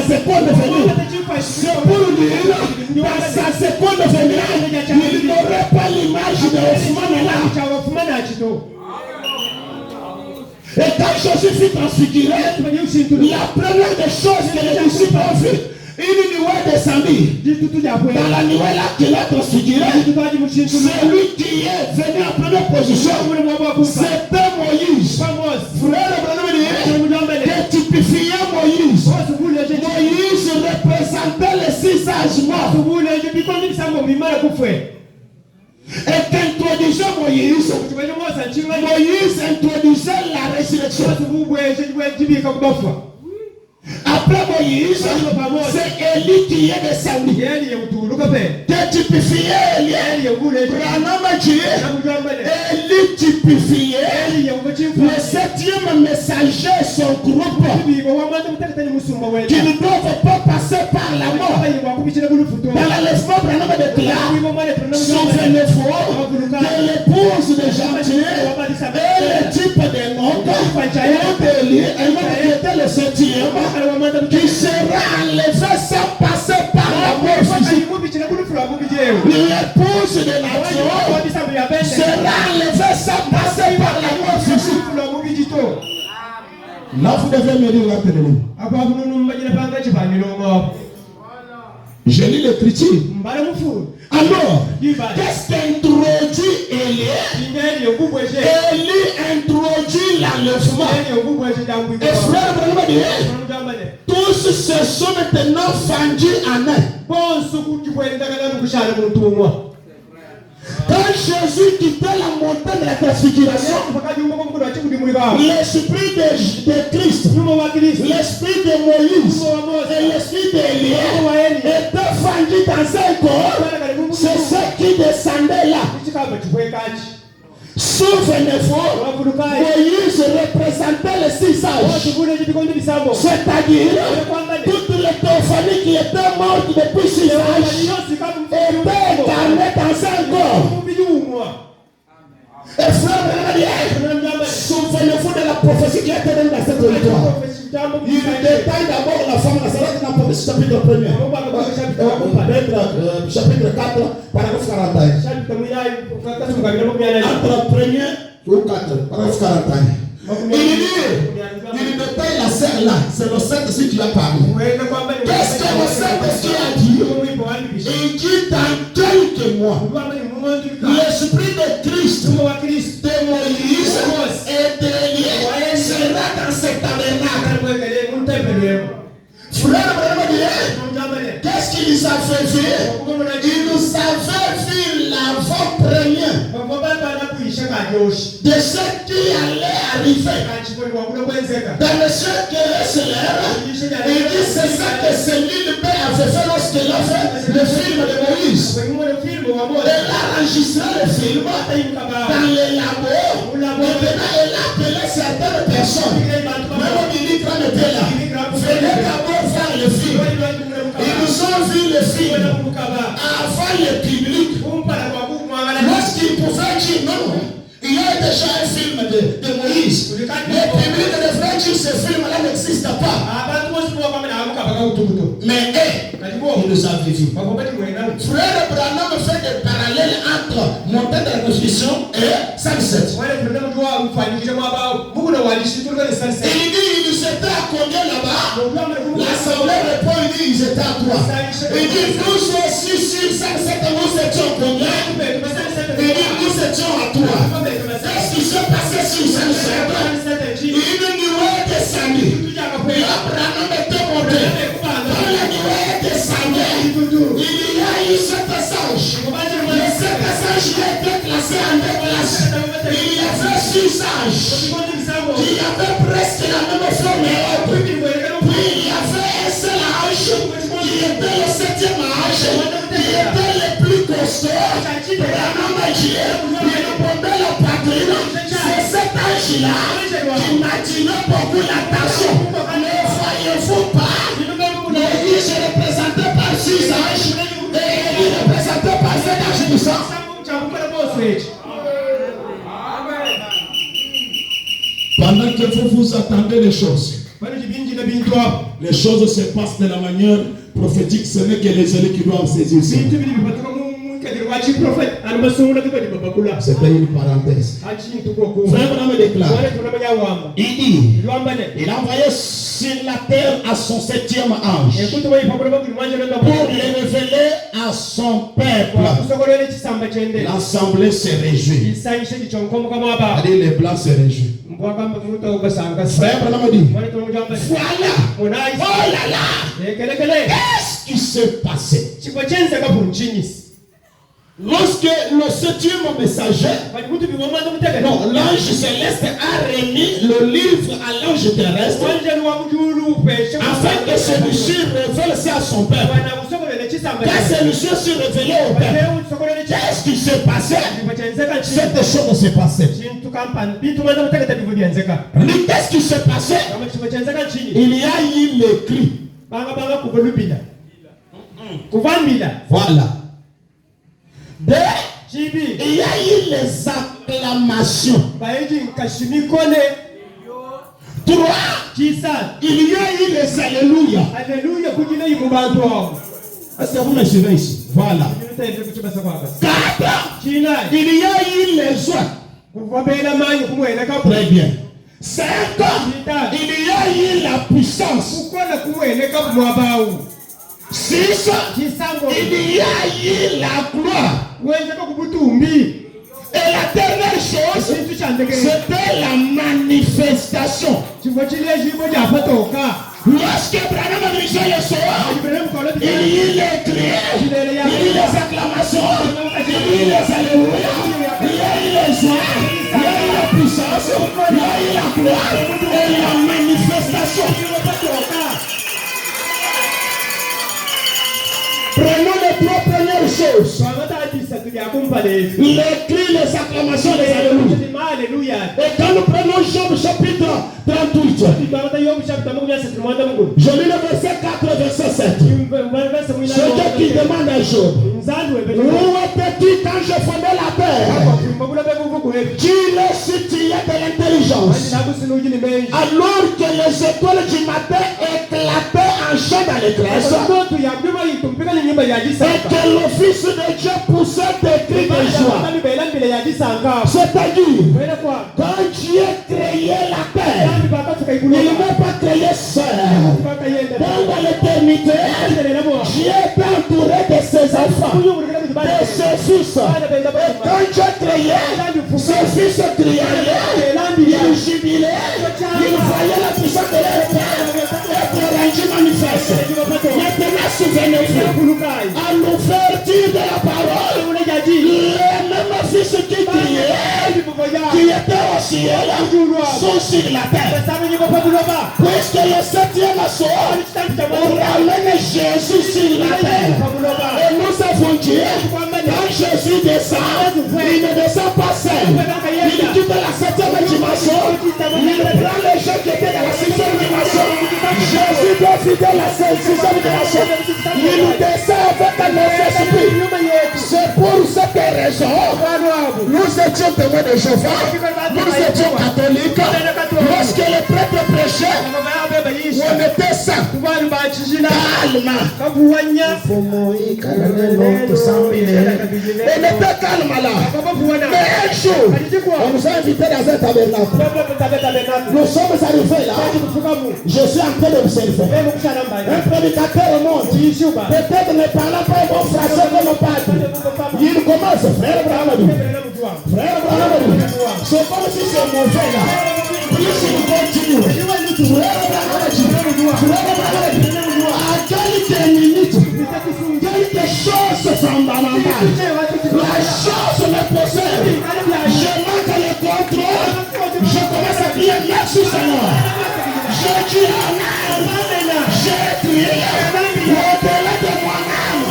seconde venue. C'est pour dire, dans sa seconde venue, il n'aurait pas l'image de Hoffman là. Et quand Jésus fut transfiguré, la première des choses que les disciples ont vu, une nuée descendue. Dans la nuée là qu'il a transfiguré, celui qui est venu en première position, c'était Moïse. Frère, que typifiait Moïse. Moïse représentait les 6 âges morts. Et qu'introduisait Moïse, Moïse introduisait la résurrection. Après Moïse, c'est Élie qui est descendu. Que typifiait Élie. Branham dit, Élie typifiait le 7e messager, son groupe, qui ne doivent pas passer par la mort. Dans l'enlèvement, Branham déclare, souvenez-vous que l'épouse de Jean-Dieu est le type de notre Élie, et qui était le 7e, qui sera enlevé sans passer par la mort physique. L'épouse de Nature sera enlevée sans passer par la mort physique. Là, vous devez me dire maintenant. Je lis l'écriture. Alors, qu'est-ce qu'introduit Élie? Élie introduit l'enlèvement. Et frère, tous se sont maintenant fendus en un. Quand Jésus quittait la montagne de la transfiguration, l'esprit de Christ, l'esprit de Moïse et l'esprit d'Élie étaient fendus dans un corps. C'est ce qui descendait là. Souvenez-vous, Moïse représentait les 6 âges. C'est-à-dire, toutes les théophanies qui étaient mortes depuis 6 âges étaient incarnées dans un corps. Et frère, souvenez-vous de la prophétie qui a été donnée dans cette territoire. Il détaille d'abord la femme de Nazareth dans le chapitre 1er. Chapitre 4, paragraphe 41. Entre 1er ou 4, paragraphe 41. Il détaille la scène là. C'est le Saint-Esprit qui a parlé. Qu'est-ce que le Saint-Esprit a dit? Il dit dans quelques mois, l'esprit de Christ, de Moïse et d'Élie sera dans cet tabernacle. Frère, qu'est-ce qu'il nous a fait faire? Il nous a fait faire l'avant-première de ce qui allait arriver. Dans le ciel qui est célèbre, il dit c'est ça que Céline B avait fait lorsqu'il a fait le film de Moïse. Elle a enregistré le film dans les labos. Maintenant, elle a appelé certaines personnes. Même au ministre était là. Venez d'abord voir le film. Ils nous ont vu le film avant le public. Lorsqu'ils pouvaient dire non, il y a déjà un film de Moïse. Le public devrait dire ce film-là n'existe pas. Mais il nous a vu. Frère Branham fait des parallèles entre montagne de la Constitution et Sunset. Il dit ils étaient à combien là-bas? L'assemblée répond, il dit ils étaient à 3. Il dit nous aussi sur Sunset, nous étions combien? Il dit nous étions à 3. Qu'est-ce qui s'est passé sur Sunset? Une nuée descendue. Abraham était monté. Quand la nuée est descendue, il y a eu 7 sages. Les 7 sages qui étaient classés en 2 classes. Il y avait 6 sages qui avaient presque la même forme. Puis il y avait un seul âge qui était le 7e âge, qui était le plus costaud. Branham dit, il répondait la patrie. C'est cet âge-là qui m'attirait beaucoup l'attention. Ne voyez-vous pas? Moïse est représenté par 6 âges et il est représenté par 7 âges du sang. Pendant que vous attendez les choses, Les choses se passent de la manière prophétique. Ce n'est que les élus qui doivent saisir ça. C'était une parenthèse. Frère Branham déclare. Il dit, il a envoyé sur la terre à son 7e ange pour le révéler à son peuple. L'assemblée se réjouit. Les blancs se réjouissent. Frère Branham dit, voilà, oh là là, qu'est-ce qui s'est passé? Lorsque le 7e messager, non, l'ange céleste a remis le livre à l'ange terrestre afin que celui-ci révèle ça à son peuple. Quand celui-ci s'est révélé au peuple, qu'est-ce qui s'est passé? Cette chose s'est passée. Qu'est-ce qui s'est passé? Il y a eu l'écrit. Voilà. Il y a eu les acclamations. 3. Il y a eu les alléluia. Est-ce que vous me suivez ici? Voilà. 4. Il y a eu les joies. Très bien. 5. Il y a eu la puissance. 6. Il y a eu la gloire. Et la dernière chose, c'était la manifestation. Lorsque Branham a dirigé le soir, il y a eu les cris, il y a eu les acclamations, il y a eu les alléluia, il y a eu les joies, il y a eu la puissance, il y a eu la gloire et la manifestation. Prenons les 3 premières choses. Les cris, les acclamations, les alléluia. Et quand nous prenons Job chapitre 38, je lis le verset 4 et verset 7. C'est Dieu qui demande à Job, où étais-tu quand je fondais la terre? Qui est si tu es de l'intelligence? Alors que les étoiles du matin éclataient en chant dans les tresses, et que le Fils de Dieu poussait des cris de joie. C'est-à-dire, quand Dieu créé la terre, il n'a pas créé seul. Dans l'éternité, Dieu est entouré de ses enfants, de ses fils. Et quand Dieu créé, ses fils criaient, ils jubilaient, ils voyaient la puissance de leur Père être rendu manifeste. Maintenant, souvenez-vous, à l'ouverture de la parole, les mêmes fils qui criaient, qui étaient au ciel, sont sur la terre. Puisque le 7e soir, on ramène Jésus sur la terre. Et nous avons dit, quand Jésus descend, il ne descend pas seul. Il quitte la 7e dimension. Il prend les gens qui étaient dans la 6e dimension. Jésus doit vider la 6e dimension. Il descend avec un esprit. C'est pour cette raison, nous étions témoins de Jéhovah, nous étions catholiques. Lorsque les prêtres prêchaient, on était saints. Calme. On était calme là. Mais un jour, on nous a invités dans un tabernacle. Nous sommes arrivés là. Je suis en train d'observer. Un prédicateur monte. Peut-être ne parlant pas bon français comme padre. Il commence, frère Branham. Frère Branham, c'est comme si c'est mauvais là. Plus il continue. Frère Branham, à quelques minutes, quelque chose fondamental. La chose me possède. Je manque le contrôle. Je commence à crier merci Seigneur. Je dis Amen. J'ai crié au-delà de moi-même.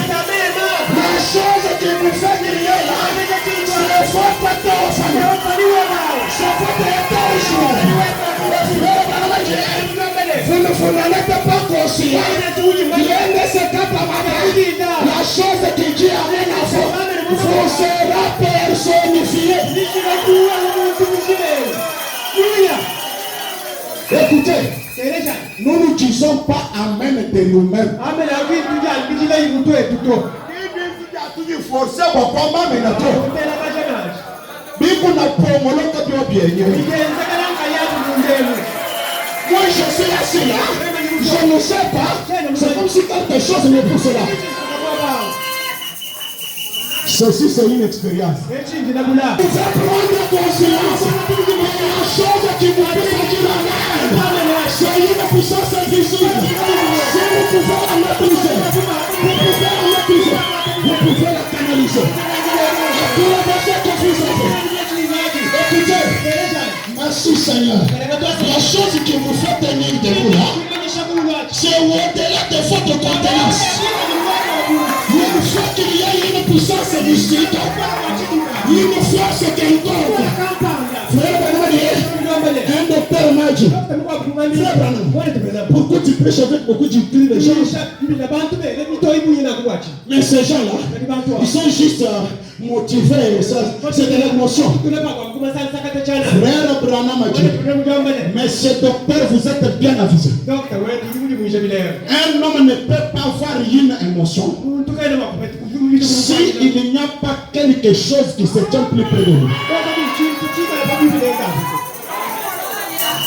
La chose qui vous fait crier là, c'est votre torche. C'est votre torche. Vous n'êtes pas conscient. Rien ne s'échappe à ma main. La chose qui dit Amen à vous sera personnifiée. Écoutez. Nous n'utilisons pas Amen de nous-mêmes. Forcer Wakamba Menato. Bible n'a pas mon nom que bien. Moi je suis assis là, je ne sais pas, c'est comme si quelque chose me pousse là. Ceci c'est une expérience. Vous pouvez prendre conscience de la chose qui vous fait sentir la mer. C'est une puissance invisible. Si vous pouvez la maîtriser, vous pouvez la maîtriser, vous pouvez la canaliser. Tout le monde que vous avez. Écoutez, merci Seigneur. La chose qui vous fait tenir debout là, c'est au-delà de votre contenance. Une fois qu'il y a une puissance mystique, une force quelconque. Frère un docteur m'a dit, pourquoi tu prêches avec beaucoup d'intelligence? Mais ces gens-là, ils sont juste motivés, c'est de l'émotion. Frère Branham m'a dit, mais ce docteur, vous êtes bien avisé. Un homme ne peut pas avoir une émotion s'il n'y a pas quelque chose qui se tient plus près de nous.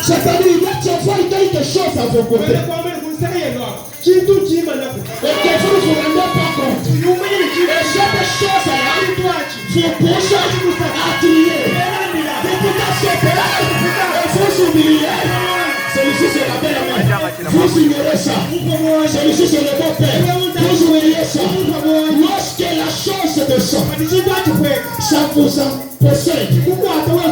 C'est-à-dire, il doit y avoir quelque chose à vos côtés. Et que vous ne vous rendez pas compte. Et cette chose-là vous pousse à crier. Vous pouvez se faire et vous oublier. Celui-ci c'est la belle amie. Vous ignorez ça. Celui-ci c'est le beau père. Vous oubliez ça. Lorsque la chose descend, ça vous possède.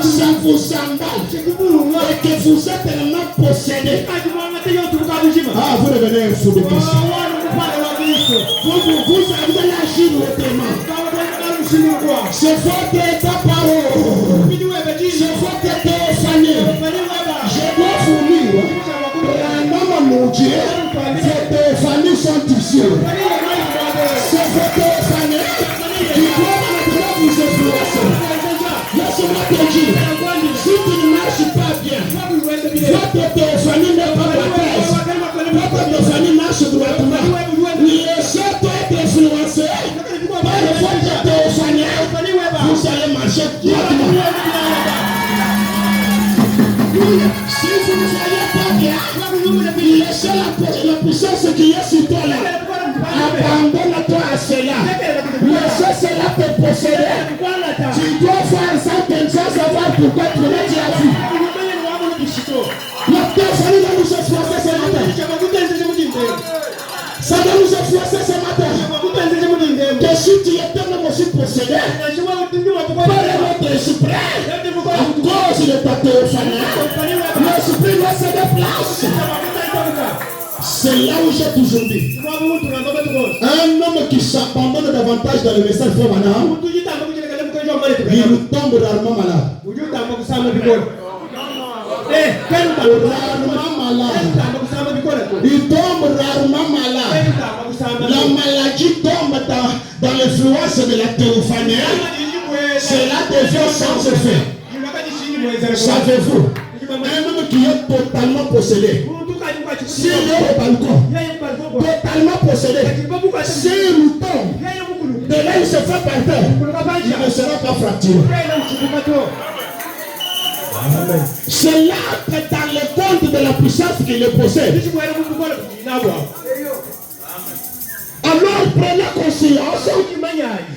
Ça vous emballe. Et que vous êtes tellement possédé. Ah, vous devenez un fou de Christ. Vous avez l'agir autrement. C'est votre parole. C'est votre téléphonie. Je dois vous lire. Un homme mon Dieu, vos téléphones sont ici. C'est vos téléphones qui doivent maintenant vous influencer. Laisse-moi te dire, si tu ne marches pas bien, votre téléphone n'est pas droite. Votre téléphone marche droitement. Laissez-toi être influencé par votre téléphone. Vous allez marcher droitement. Si vous ne voyez pas bien, laissez la puissance qui est sur toi là. Abandonne-toi à cela. Laissez cela te posséder. Tu dois faire ça sans savoir pourquoi tu l'as déjà vu. La personne va nous influencer ce matin. Ça va nous influencer ce matin. Que si tu étais même aussi possédé par notre esprit, à cause de ta téléphone, l'esprit doit se déplacer. C'est là où j'ai toujours dit. Un homme qui s'abandonne davantage dans le message de Manam, il tombe rarement malade. Il tombe rarement malade. La maladie tombe dans l'influence de la téléphonie. Cela devient sans effet. Savez-vous, un homme qui est totalement possédé, s'il est au balcon, totalement possédé, s'il tombe, de là il se fait par terre, il ne sera pas fracturé. C'est là que dans le compte de la puissance qu'il possède. Alors prenez conscience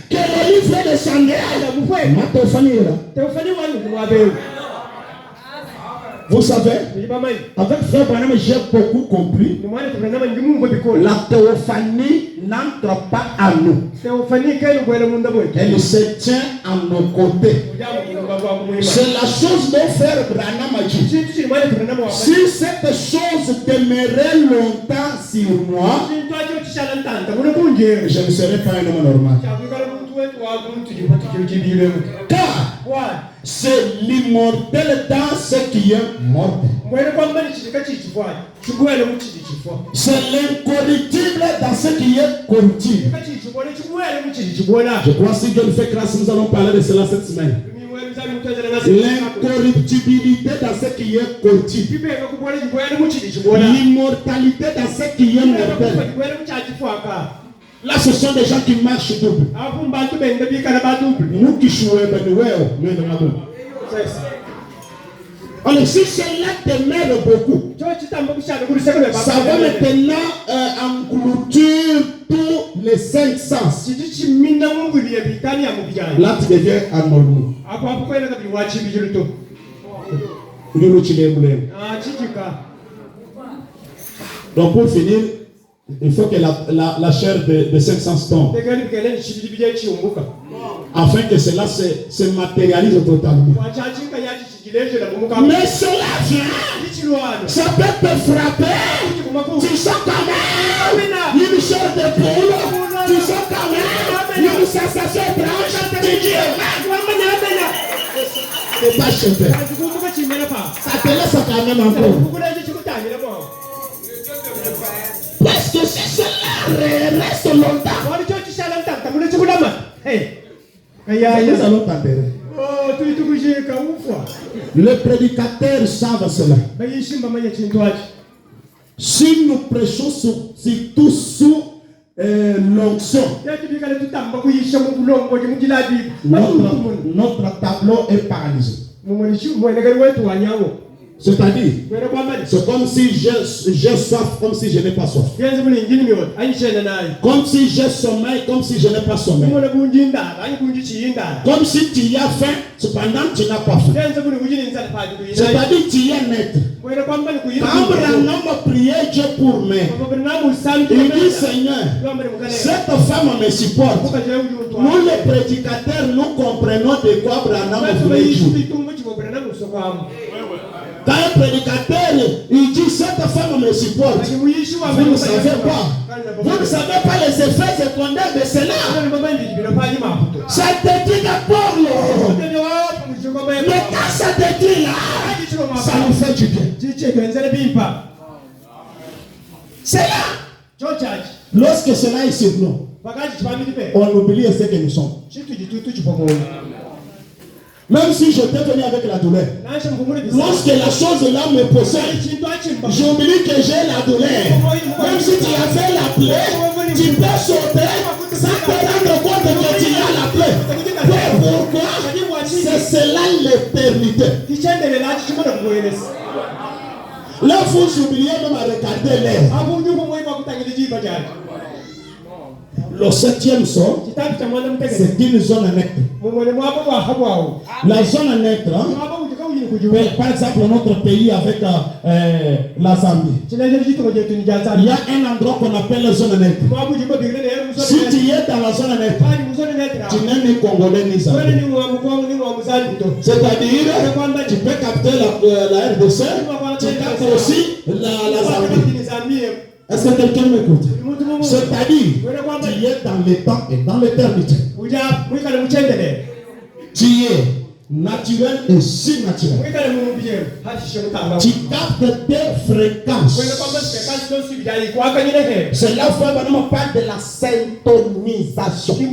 que le livre de Samuel, vous savez, avec Frère Branham, j'ai beaucoup compris. La théophanie n'entre pas à nous. Elle se tient à nos côtés. C'est la chose dont Frère Branham a dit. Si cette chose demeurait longtemps sur moi, je ne serais pas un homme normal. Car c'est l'immortel dans ce qui est mort. C'est l'incorruptible dans ce qui est corruptible. Je crois que si Dieu nous fait grâce, nous allons parler de cela cette semaine. L'incorruptibilité dans ce qui est corruptible. L'immortalité dans ce qui est mortel. Là, ce sont des gens qui marchent double. Nous qui jouons, alors, si cela demeure beaucoup, ça va maintenant engloutir tous les 5 sens. Là, tu deviens anormal. Donc, pour finir, il faut que la chair de 5 sens tombe. Afin que cela se matérialise totalement. Mais cela vient, ça peut te frapper. Tu sens quand même une chair de poule. Tu sens quand même une sensation étrange. Tu dis, c'est pas chauffé. Ça te laisse quand même encore. Parce que si cela reste longtemps, nous allons t'enterrer. Les prédicateurs savent cela. Si nous prêchons surtout sous l'onction, notre tableau est paralysé. C'est-à-dire, c'est comme si j'ai soif, comme si je n'ai pas soif. Comme si j'ai sommeil, comme si je n'ai pas sommeil. Comme si tu as faim, cependant tu n'as pas faim. C'est-à-dire, tu es maître. Quand Branham priait Dieu pour moi, il dit, Seigneur, cette femme me supporte. Nous les prédicateurs, nous comprenons de quoi Branham voulait dire. Quand un prédicateur, il dit cette femme me supporte, vous ne savez pas. Vous ne savez pas les effets secondaires de cela. Ça te dit d'abord. Mais quand ça te dit là, ça nous fait du bien. C'est là. Lorsque cela est sur nous, on oublie ce que nous sommes. Même si je t'ai venu avec la douleur, lorsque la chose là me possède, j'oublie que j'ai la douleur. Même si tu as fait la plaie, tu peux sauter sans te rendre compte que tu as la plaie. Pourquoi? C'est cela l'éternité. Là, vous oubliez même à regarder l'air. Le 7e son, c'est une zone neutre. La zone neutre, par exemple, notre pays avec la Zambie, il y a un endroit qu'on appelle la zone neutre. Si tu es dans la zone neutre, tu n'es ni Congolais ni Zambiens. C'est-à-dire, tu peux capter la RDC, tu captes aussi la Zambie. Est-ce que quelqu'un m'écoute? C'est-à-dire, tu es dans le temps et dans l'éternité. Tu es naturel et surnaturel. Tu captes tes fréquences. Cela fait vraiment part de la syntonisation. Il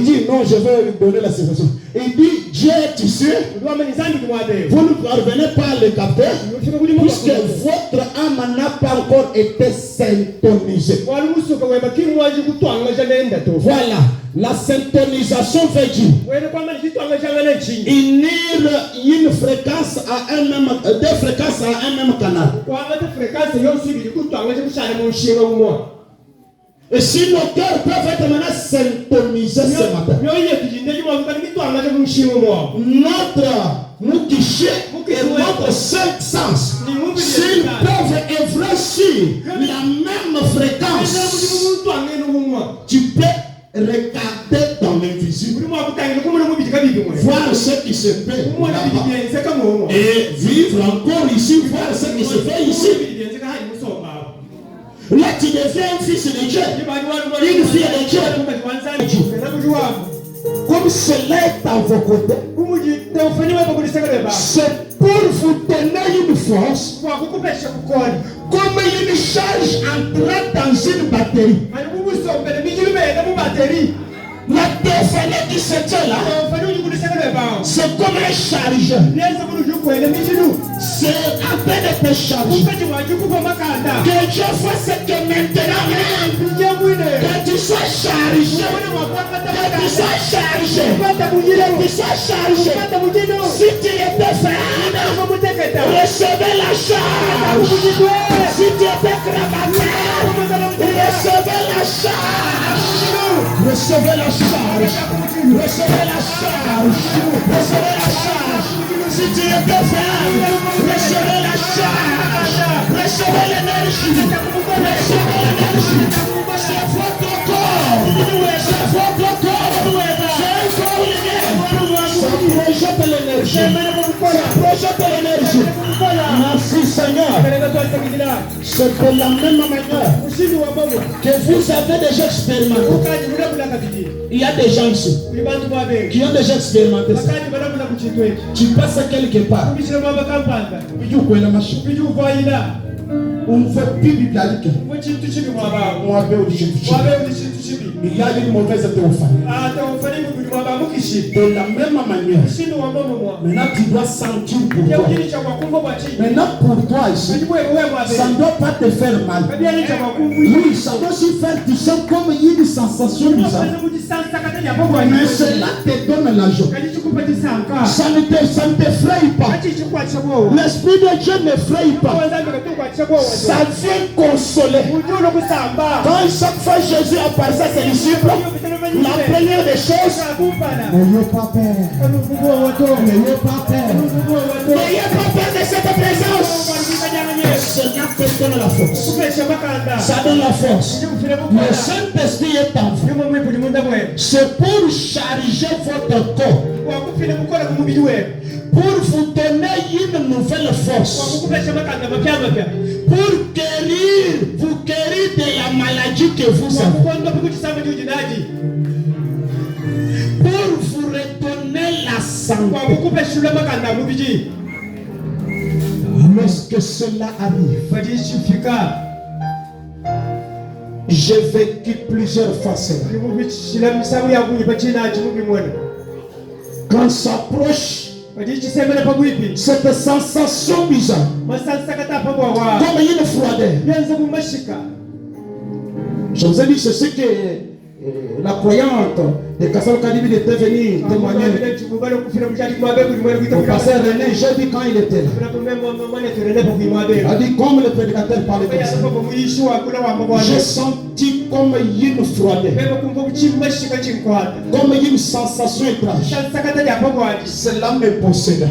dit non, je vais lui donner la syntonisation. Il dit Dieu est ici. Vous ne parvenez pas à le capter puisque votre âme n'a pas encore été syntonisée. Voilà. La syntonisation veut dire unir une fréquence à un même, deux fréquences à un même canal. Et si nos cœurs peuvent être maintenant syntonisés ce matin, notre guichet et notre 5 sens, s'ils peuvent infléchir la même fréquence, tu peux regarder dans l'invisible, voir ce qui se fait et vivre encore ici, voir ce qui se fait ici. Là, tu deviens un fils de Dieu, une fille de Dieu. Comme cela est à vos côtés, c'est pour vous donner une force, comme une charge entrée dans une batterie. La défense qui se tient là, c'est comme un chargeur. C'est en train de te charger. Que Dieu fasse que maintenant, que tu sois chargé. Que tu sois chargé. Que tu sois chargé. Si tu étais frère, recevez la charge. Si tu étais cravateur, recevez la charge. Recevez la charge. Recevez la charge. Recevez la charge. Si tu étais faible, recevez la charge. Recevez l'énergie. Recevez l'énergie. C'est votre corps. C'est votre corps. C'est un corps lumière. Ça projette l'énergie. Ça projette l'énergie. Merci Seigneur. C'est de la même manière que vous avez déjà expérimenté. Il y a des gens ici qui ont déjà expérimenté ça. Tu passes quelque part. On ne fait plus du biblique. Il y a une mauvaise théophanie. De la même manière, maintenant tu dois sentir pour toi. Maintenant pour toi ici, ça ne doit pas te faire mal. Oui, ça doit aussi faire, tu sens comme une sensation bizarre. Mais cela te donne la joie. Ça ne t'effraie pas. L'Esprit de Dieu n'effraie pas. Ça vient consoler. Quand chaque fois Jésus apparaît à ses disciples, la première des choses, n'ayez pas peur. N'ayez pas peur. N'ayez pas peur de cette présence. Seigneur te donne la force. Ça donne la force. Le Saint-Esprit est en vous. C'est pour charger votre corps. Pour vous donner une nouvelle force. Pour guérir, vous guérir de la maladie que vous avez. Pour vous redonner la santé. Lorsque cela arrive, j'ai vécu plusieurs fois cela. Quand s'approche cette sensation bizarre, comme une froideur. Je vous ai dit, c'est ce que la croyante de Kassal Kadibi était venue témoigner. Le pasteur René, j'ai dit quand il était là. Il a dit comme le prédicateur parlait comme ça. J'ai senti comme une froideur. Comme une sensation étrange. Cela me possédait.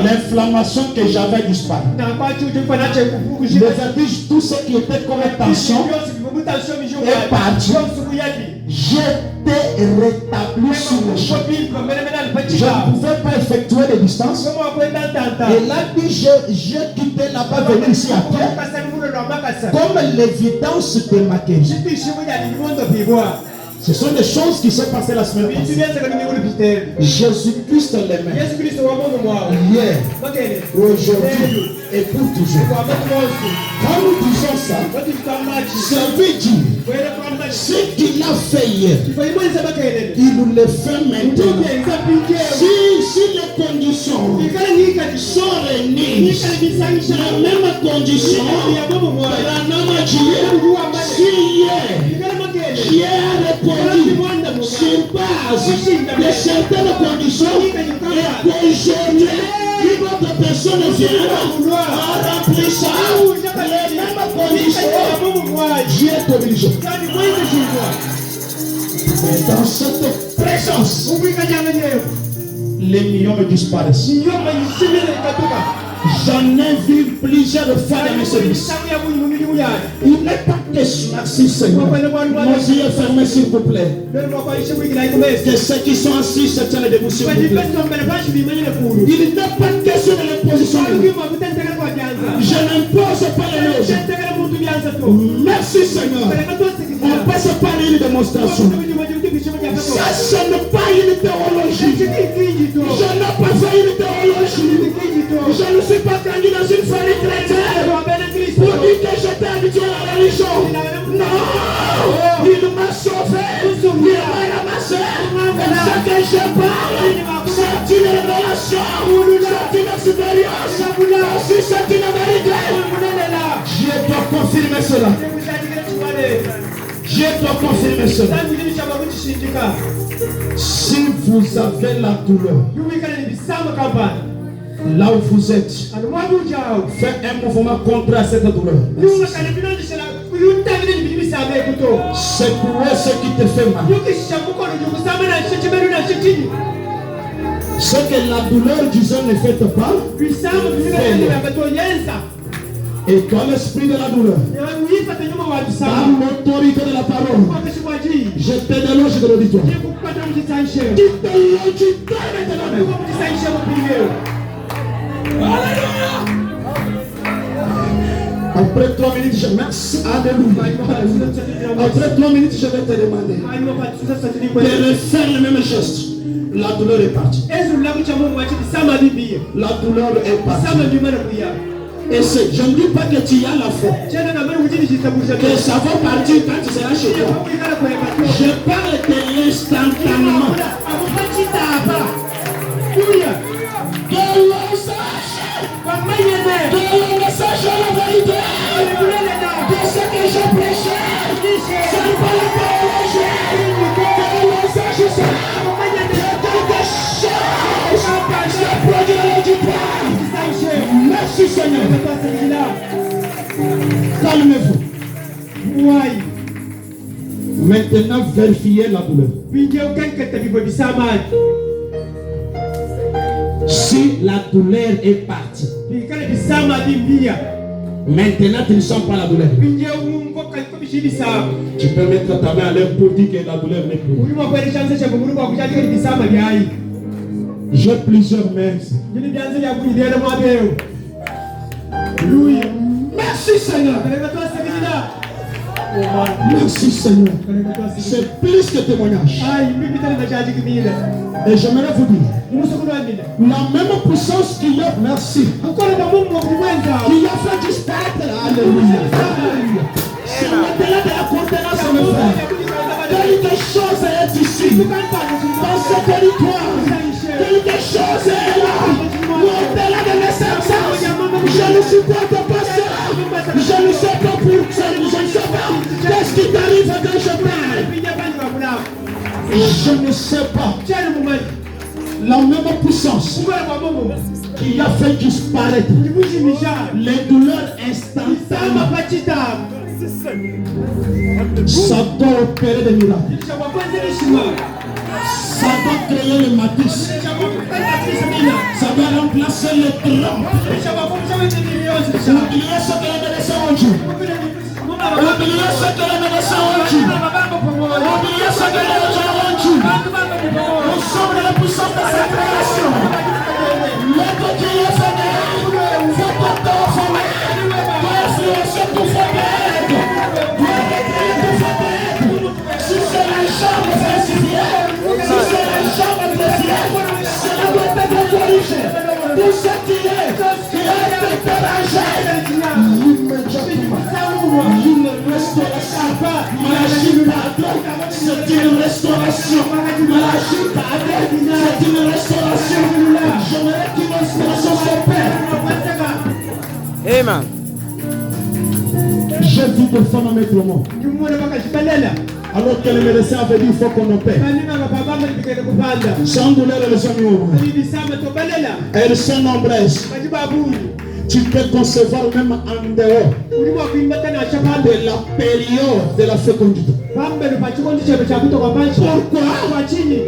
L'inflammation que j'avais disparu. Le vertige, tout ce qui était comme tension est parti. J'étais rétabli sur le champ. Je ne pouvais pas effectuer les distances. Et là, j'ai quitté là-bas, venu ici à pied. Comme l'évidence de ma guérison. Ce sont des choses qui sont passées la semaine passée. Jésus-Christ l'aimait. Hier, aujourd'hui et pour toujours. Quand nous disons ça, ça veut dire ce qu'il a fait hier, il nous le fait maintenant. Si les conditions sont réunies, la même condition, si hier, qui a répondu sur base de certaines conditions, et qu'aujourd'hui, une autre personne viendra à remplir ça, les mêmes conditions, Dieu est obligé. Mais dans cette présence, les millions me disparaissent. J'en ai vu plusieurs fois dans mes services. Il n'est pas question, merci Seigneur. Mon Dieu est fermé s'il vous plaît. Que ceux qui sont assis se tiennent debout s'il vous plaît. Il n'est pas question de l'imposition. Je n'impose pas les choses. Merci Seigneur. On passe par une démonstration. Ça, ce n'est pas une théologie. Je n'ai pas fait une théologie. Je ne suis pas grandi dans une famille chrétienne pour dire que j'étais habitué à la religion. Non, il m'a sauvé. Il a parle, c'est une révélation, c'est une expérience, c'est une vérité. Dieu doit confirmer cela. Dieu doit confirmer cela. Si vous avez la douleur, là où vous êtes, faites un mouvement contre cette douleur. Secouez ce qui te fait mal. Ce que la douleur du jeune ne fait pas, et toi l'esprit de la douleur, dans l'autorité de la parole, je te déloge de l'auditoire. Alléluia. Après 3 minutes, je merci. Alléluia. Après 3 minutes, je vais te demander de refaire le même geste. La douleur est partie. La douleur est partie. Et je ne dis pas que tu as la foi. Que ça va partir quand tu seras chez toi. Je parle de l'instantanément. Que l'on sache. Que l'on sache la vérité. De ce que je prêchais. Ce n'est pas la parole. Que l'on sache ça. Je produis l'auditoire. Merci Seigneur. Calmez-vous. Maintenant, vérifiez la douleur. Si la douleur est partie, maintenant tu ne sens pas la douleur. Tu peux mettre ta main à l'air pour dire que la douleur n'est plus. J'ai plusieurs mains. Merci Seigneur. Merci Seigneur. C'est plus que témoignage. Et j'aimerais vous dire, la même puissance qu'il y a, merci, qui a fait disparaître, alléluia. C'est au-delà de la contenance, mes frères. Quelque chose est ici, dans ce territoire. Quelque chose est là, au-delà de mes circonstances. Je ne supporte pas cela. Je ne sais pas pour ça. Je ne sais pas qu'est-ce qui t'arrive quand je parle. Je ne sais pas. La même puissance qui a fait disparaître les douleurs instantanées. Ça doit opérer des miracles. Ça doit créer le matis. Ça doit remplacer le trompe. Oubliez ce que les médecins ont dit. Oubliez ce que les médecins ont dit. Oubliez ce que les gens ont dit. Nous sommes dans la puissance de sa création. Le Dieu est Seigneur. Faut t'entendre former. Doit influencer tout former. Doit recréer tout former. Si c'est la jambe falsifiée, si c'est la jambe blessée, cela doit être corrigé. Tout ce qui a été dérangé, immédiatement, une restauration. Magie pardon, c'est une restauration. Magie pardon, c'est une restauration. J'aimerais qu'une restauration s'opère. Amen. J'ai vu des femmes mettre le mot. Alors que le médecin avait dit il faut qu'on opère. Sans douleur, elles sont nombreuses. Elles sont nombreuses. Tu peux concevoir même en dehors de la période de la fécondité. Pourquoi?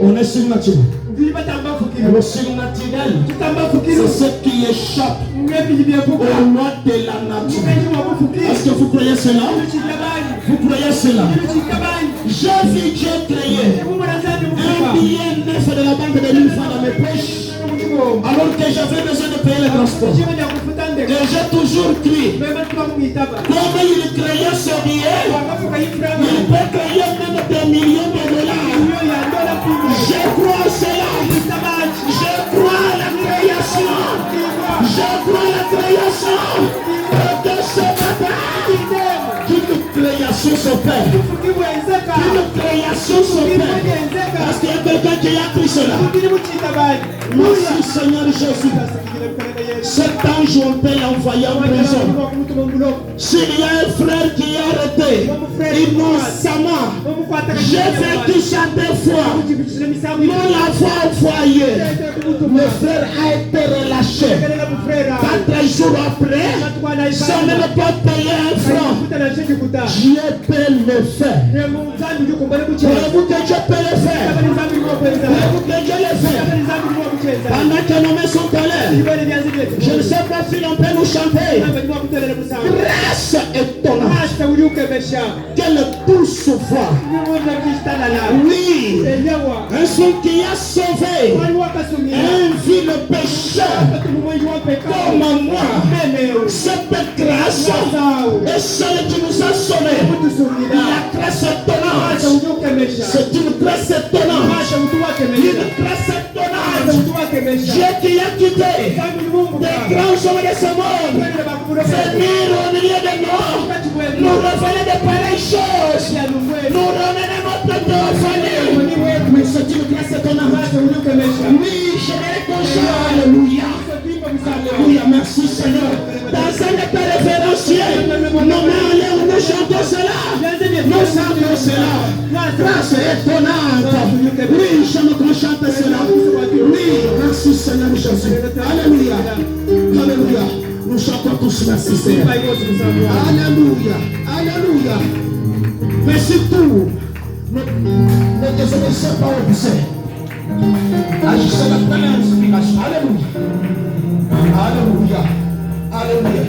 On est surnaturel. Le surnaturel, c'est ce qui échappe aux lois de la nature. Est-ce que vous croyez cela? Vous croyez cela? J'ai vu Dieu créer un billet neuf de la banque de 1000 francs dans mes poches, alors que j'avais besoin de payer le transport. Et j'ai toujours cru, comme il créait ce billet, il peut créer même des millions de dollars. Je crois à cela. Je crois à la création. Je crois à la création. Et de ce matin, toute création création s'opère. Une création s'opère. Parce qu'il y a quelqu'un qui a pris cela. Merci Seigneur Jésus. Cet ange, on peut l'envoyer en prison. S'il y a un frère qui est arrêté, innocemment, j'ai vécu ça deux fois. Nous l'avons envoyé. Le frère a été relâché. 4 jours après, sans même pas payer un franc. Dieu peut le faire. Voyez-vous que Dieu peut le faire. Voyez-vous que Dieu le fait. Pendant que nos mains sont en l'air, je ne sais pas si l'on peut nous chanter. Grâce étonnante. Quelle douce voix. Oui. Un son qui a sauvé un vil pécheur comme moi. Cette grâce est celle qui nous a sauvés. La grâce étonnante. C'est une grâce étonnante. Une grâce étonnante. Dieu qui a quitté des grands hommes de ce monde, venir au milieu de nous, nous révéler de pareilles choses, nous ramener notre théophanie. Mais c'est une grâce étonnante. Oui, j'aimerais qu'on chante. Alléluia. Alléluia, merci Seigneur. Dans un état référentiel, nos mains en l'air, nous chantons cela. Nous chantons cela. Grâce étonnante. Oui, j'aimerais qu'on chante cela. Oui, merci Seigneur Jésus. Alléluia. Alléluia. Nous chantons tous merci Seigneur. Alléluia. Alléluia. Mais surtout, ne désobéissez pas au poussé. Agissez la pleine inspiration. Alléluia. Alléluia. Alléluia.